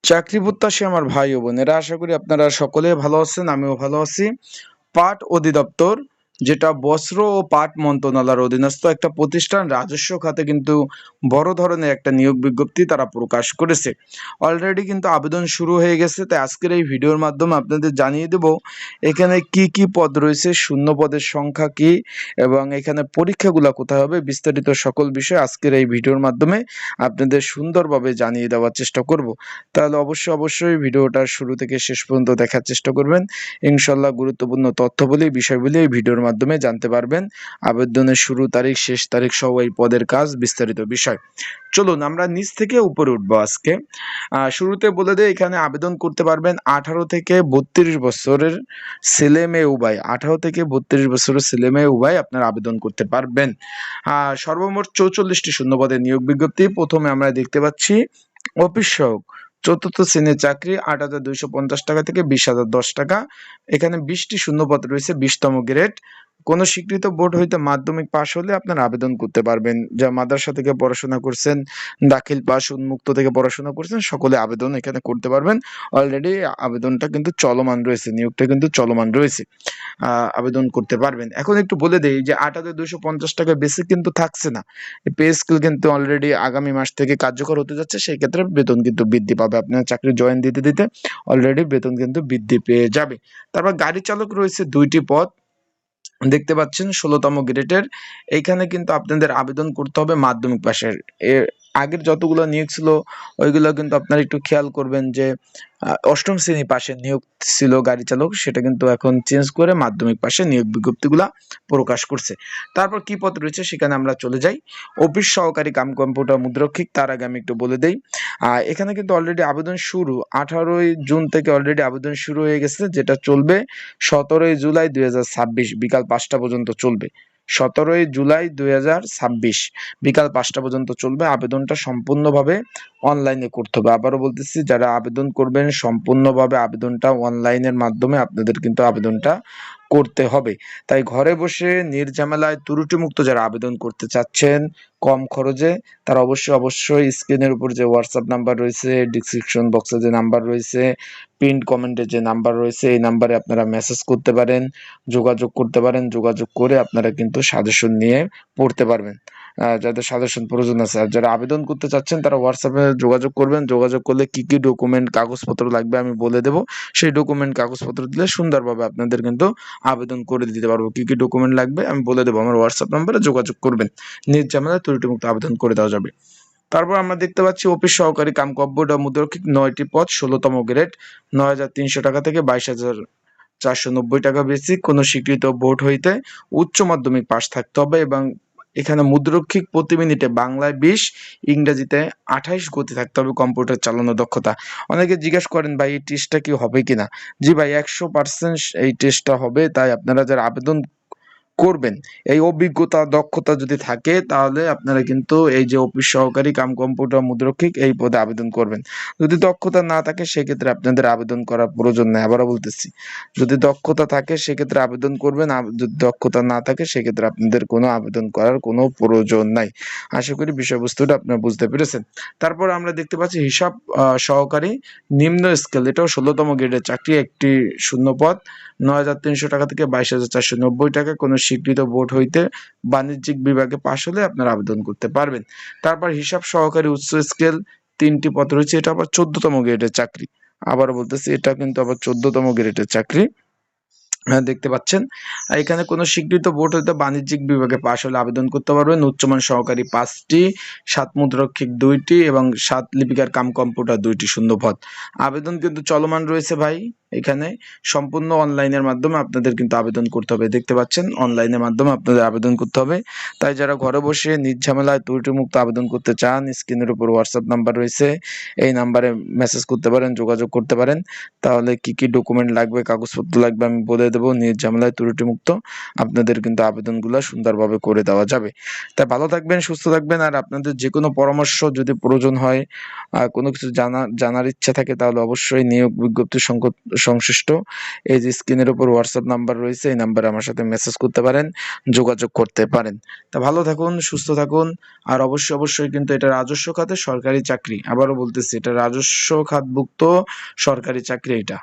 চাকরি প্রত্যাশী আমার ভাই ও বোনেরা, আশা করি আপনারা সকলে ভালো আছেন, আমিও ভালো আছি। পাট অধিদপ্তর, যেটা বস্ত্র ও পাট মন্ত্রণালয়ের অধীনস্থ একটা প্রতিষ্ঠান, রাজস্ব খাতে কিন্তু বড় ধরনের একটা নিয়োগ বিজ্ঞপ্তি তারা প্রকাশ করেছে। অলরেডি কিন্তু আবেদন শুরু হয়ে গেছে, তাই আজকের এই ভিডিওর মাধ্যমে আপনাদের জানিয়ে দেব এখানে কি কি পদ রয়েছে, শূন্য পদের সংখ্যা কি এবং এখানে পরীক্ষাগুলো কোথায় হবে, বিস্তারিত সকল বিষয় আজকের এই ভিডিওর মাধ্যমে আপনাদের সুন্দরভাবে জানিয়ে দেওয়ার চেষ্টা করব। তাহলে অবশ্যই ভিডিওটা শুরু থেকে শেষ পর্যন্ত দেখার চেষ্টা করবেন। ইনশাল্লাহ গুরুত্বপূর্ণ তথ্যবলী, বিষয়গুলি এই ভিডিওর মাধ্যমে জানতে পারবেন। আবেদনের শুরু তারিখ, শেষ তারিখ সহ এই পদের কাজ, বিস্তারিত বিষয়। চলুন আমরা নিচ থেকে উপরে উঠবো আজকে। শুরুতে বলে দেয়, এখানে আবেদন করতে পারবেন 18 থেকে 32 বছরের ছেলে মেয়ে উভয়। 18 থেকে 32 বছরের ছেলে মেয়ে উভয় আপনারা আবেদন করতে পারবেন। সর্বমোট 44টি শূন্যপদের নিয়োগ বিজ্ঞপ্তি। প্রথমে আমরা দেখতে পাচ্ছি অফিস সহক, চতুর্থ শ্রেণীর চাকরি, 8,250 টাকা থেকে 20,010 টাকা। এখানে 20টি শূন্যপদ রয়েছে, 20তম গ্রেড। কোন স্বীকৃত বোর্ড হইতে মাধ্যমিক পাশ হলে আপনারা আবেদন করতে পারবেন। যা মাদ্রাসা থেকে পড়াশোনা করছেন, দাখিল পাস, উন্মুক্ত থেকে পড়াশোনা করছেন, সকলে আবেদন এখানে করতে পারবেন। অলরেডি আবেদনটা কিন্তু চলমান রয়েছে, নিয়োগটা কিন্তু চলমান রয়েছে। আবেদন করতে পারবেন। এখন একটু বলে দেই যে 8,250 টাকা বেসিক কিন্তু থাকছে না। পে স্কেল কিন্তু অলরেডি আগামী মাস থেকে কার্যকর হতে যাচ্ছে, সেই ক্ষেত্রে বেতন কিন্তু বৃদ্ধি পাবে। আপনার চাকরি জয়েন দিতে দিতে অলরেডি বেতন কিন্তু বৃদ্ধি পেয়ে যাবে। তারপর গাড়ি চালক রয়েছে 2টি পদ, দেখতে পাচ্ছেন 16তম গ্রেডের। এইখানে কিন্তু আপনাদের আবেদন করতে হবে মাধ্যমিক পাশের। এর আগের যতগুলো নিয়োগ ছিল ওইগুলো কিন্তু আপনারা একটু খেয়াল করবেন যে 8ম শ্রেণী পাশে নিয়োগ ছিল গাড়ি চালক, সেটা কিন্তু এখন চেঞ্জ করে মাধ্যমিক পাশে নিয়োগ বিজ্ঞপ্তিগুলা প্রকাশ করছে। তারপর কি পদ রয়েছে সেখানে আমরা চলে যাই। অফিস সহকারী কাম কম্পিউটার মুদ্রক্ষিক, তার আগে আমি একটু বলে দেই এখানে কিন্তু অলরেডি আবেদন শুরু 18ই জুন থেকে অলরেডি আবেদন শুরু হয়ে গেছে, যেটা চলবে 17ই জুলাই 2026 বিকাল 5টা পর্যন্ত চলবে। 17ই জুলাই 2026 বিকাল 5টা পর্যন্ত চলবে। আবেদনটা সম্পূর্ণভাবে অনলাইনে করতে হবে। আবারও বলতেছি, যারা আবেদন করবেন সম্পূর্ণভাবে আবেদনটা অনলাইনের মাধ্যমে আপনাদের কিন্তু আবেদনটা করতে হবে। তাই ঘরে বসে নির্ঝামেলায় ত্রুটিমুক্ত যারা আবেদন করতে চাচ্ছেন কম খরচে, তারা অবশ্যই স্ক্রিনের উপর যে হোয়াটসঅ্যাপ নাম্বার রয়েছে, ডিসক্রিপশন বক্সে যে নাম্বার রয়েছে, পিন কমেন্টে যে নাম্বার রয়েছে, এই নাম্বারে আপনারা মেসেজ করতে পারেন, যোগাযোগ করতে পারেন। যোগাযোগ করে আপনারা কিন্তু সাজেশন নিয়ে পড়তে পারবেন। যাদের সাজেশন প্রয়োজন আছে, আর যারা আবেদন করতে চাচ্ছেন তারা হোয়াটসঅ্যাপে যোগাযোগ করবেন। যোগাযোগ করলে কি কি ডকুমেন্ট কাগজপত্র লাগবে আমি বলে দেব। সেই ডকুমেন্ট কাগজপত্র দিলে সুন্দরভাবে আপনাদের কিন্তু আবেদন করে দিতে পারবো। কি কি ডকুমেন্ট লাগবে আমি বলে দেবো, আমার হোয়াটসঅ্যাপ নাম্বারে যোগাযোগ করবেন, নির্ঝামেলায় ত্রুটিমুক্ত আবেদন করে দেওয়া যাবে। তারপর আমরা দেখতে পাচ্ছি অফিস সহকারী কাম কম্পিউটার মুদ্রক্ষিক, 9টি পদ, 16তম গ্রেড, 9,300 টাকা থেকে 22,490 টাকা বেসিক। কোনো স্বীকৃত বোর্ড হইতে উচ্চ মাধ্যমিক পাশ থাকতে হবে এবং এখানে মুদ্রক্ষিক প্রতি মিনিটে বাংলায় 20, ইংরেজিতে 28 গতি থাকতে হবে। কম্পিউটার চালানোর দক্ষতা। অনেকে জিজ্ঞাসা করেন ভাই এই টেস্টটা কি হবে কিনা। জি ভাই, 100% এই টেস্টটা হবে। তাই আপনারা যারা আবেদন করবেন, এই অভিজ্ঞতা দক্ষতা যদি থাকে তাহলে আপনারা কিন্তু এই যে অফিস সহকারী কাম কম্পিউটার মুদ্রক্ষিক এই পদে আবেদন করবেন। যদি দক্ষতা না থাকে সেক্ষেত্রে আপনাদের আবেদন করার প্রয়োজন নেই। আবারও বলতেছি, যদি দক্ষতা থাকে সেক্ষেত্রে আবেদন করবেন, যদি দক্ষতা না থাকে সেক্ষেত্রে আপনাদের কোনো আবেদন করার কোনো প্রয়োজন নাই। আশা করি বিষয়বস্তুটা আপনারা বুঝতে পেরেছেন। তারপর আমরা দেখতে পাচ্ছি হিসাব সহকারী নিম্ন স্কেল, এটাও 16তম গ্রেডের চাকরি, একটি শূন্য পদ, 9,300 টাকা থেকে 22,490 টাকা। কোনো স্বীকৃত বোর্ড হইতে বাণিজ্যিক বিভাগে পাশ হলে আপনারা আবেদন করতে পারবেন। তারপর হিসাব সহকারী উচ্চ স্কেল, 3টি পদ রয়েছে, এটা আবার 14তম গ্রেডের চাকরি। আবার বলতেছি, এটা কিন্তু আবার 14তম গ্রেডের চাকরি। দেখতে পাচ্ছেন এখানে কোনো স্বীকৃত বোর্ড হইতে বাণিজ্যিক বিভাগে পাশ হলে আবেদন করতে পারবেন। উচ্চমান সহকারী 5টি, 7 মুদ্রক্ষিক 2টি এবং 7 লিপিকার কাম কম্পিউটার 2টি শূন্য পদ। আবেদন কিন্তু চলমান রয়েছে ভাই। এখানে সম্পূর্ণ অনলাইনের মাধ্যমে আপনাদের কিন্তু আবেদন করতে হবে। দেখতে পাচ্ছেন অনলাইনের মাধ্যমে আপনাদের আবেদন করতে হবে। তাই যারা ঘরে বসে নির্ঝামেলায় ত্রুটিমুক্ত আবেদন করতে চান, স্ক্রিনের উপর হোয়াটসঅ্যাপ নাম্বার রয়েছে, এই নাম্বারে মেসেজ করতে পারেন, যোগাযোগ করতে পারেন। তাহলে কি কি ডকুমেন্ট লাগবে, কাগজপত্র লাগবে আমি বলে দেবো। নির্ঝামেলায় ত্রুটিমুক্ত আপনাদের কিন্তু আবেদনগুলো সুন্দরভাবে করে দেওয়া যাবে। তাই ভালো থাকবেন, সুস্থ থাকবেন। আর আপনাদের যে কোনো পরামর্শ যদি প্রয়োজন হয়, কোনো কিছু জানার ইচ্ছা থাকে, তাহলে অবশ্যই নিয়োগ বিজ্ঞপ্তি সংশ্লিষ্ট এই যে স্ক্রিনের উপর হোয়াটসঅ্যাপ নাম্বার রয়েছে, এই নাম্বারে আমার সাথে মেসেজ করতে পারেন, যোগাযোগ করতে পারেন। তা ভালো থাকুন, সুস্থ থাকুন। আর অবশ্যই কিন্তু এটা রাজস্ব খাতে সরকারি চাকরি, আবারও বলতেছি এটা রাজস্ব খাতভুক্ত সরকারি চাকরি এটা।